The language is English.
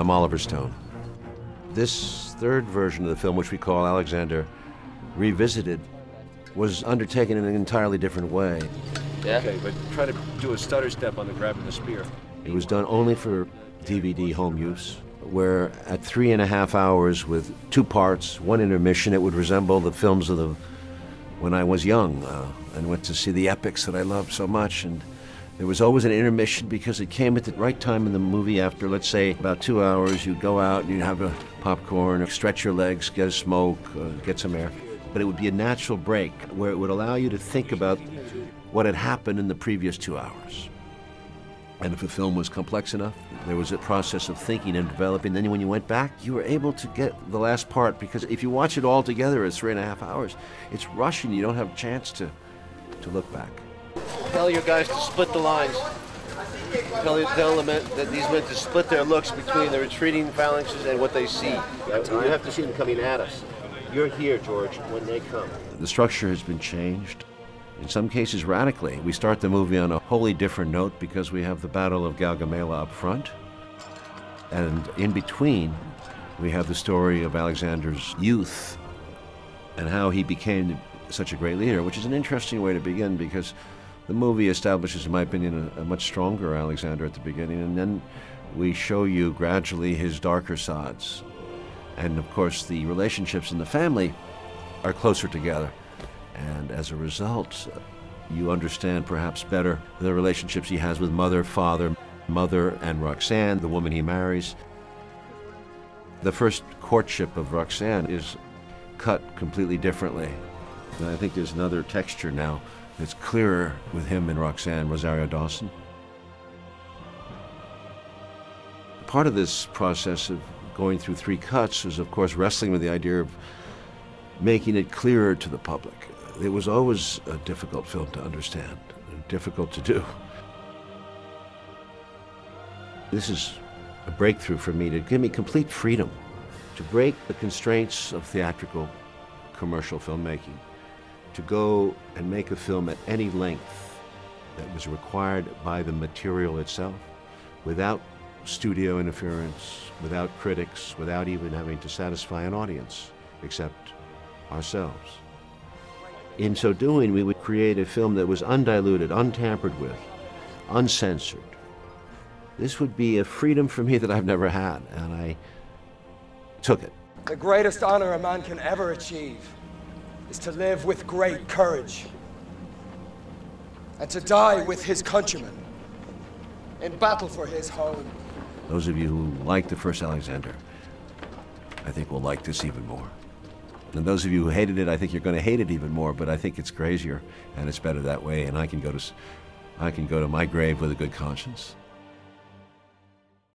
I'm Oliver Stone. This third version of the film, which we call Alexander Revisited, was undertaken in an entirely different way. Yeah? Okay, but try to do a stutter step on the grabbing the spear. It was done only for DVD home use, where at 3.5 hours with 2 parts, 1 intermission, it would resemble the films of when I was young and went to see the epics that I loved so much. And there was always an intermission because it came at the right time in the movie. After, let's say, about 2 hours, you'd go out and you'd have a popcorn, stretch your legs, get a smoke, get some air. But it would be a natural break where it would allow you to think about what had happened in the previous 2 hours. And if a film was complex enough, there was a process of thinking and developing. Then when you went back, you were able to get the last part, because if you watch it all together, it's 3.5 hours. It's rushing. You don't have a chance to look back. Tell your guys to split the lines. Tell them that these men to split their looks between the retreating phalanxes and what they see. You have to see them coming at us. You're here, George, when they come. The structure has been changed, in some cases radically. We start the movie on a wholly different note because we have the Battle of Gaugamela up front. And in between, we have the story of Alexander's youth and how he became such a great leader, which is an interesting way to begin, because the movie establishes, in my opinion, a much stronger Alexander at the beginning, and then we show you gradually his darker sides. And of course, the relationships in the family are closer together. And as a result, you understand perhaps better the relationships he has with mother, father, mother, and Roxanne, the woman he marries. The first courtship of Roxanne is cut completely differently. And I think there's another texture now that's clearer with him and Roxanne, Rosario Dawson. Part of this process of going through 3 cuts is, of course, wrestling with the idea of making it clearer to the public. It was always a difficult film to understand, difficult to do. This is a breakthrough for me, to give me complete freedom to break the constraints of theatrical commercial filmmaking, to go and make a film at any length that was required by the material itself, without studio interference, without critics, without even having to satisfy an audience, except ourselves. In so doing, we would create a film that was undiluted, untampered with, uncensored. This would be a freedom for me that I've never had, and I took it. The greatest honor a man can ever achieve is to live with great courage and to die with his countrymen in battle for his home. Those of you who liked the first Alexander, I think will like this even more. And those of you who hated it, I think you're going to hate it even more, but I think it's crazier and it's better that way, and I can go to my grave with a good conscience.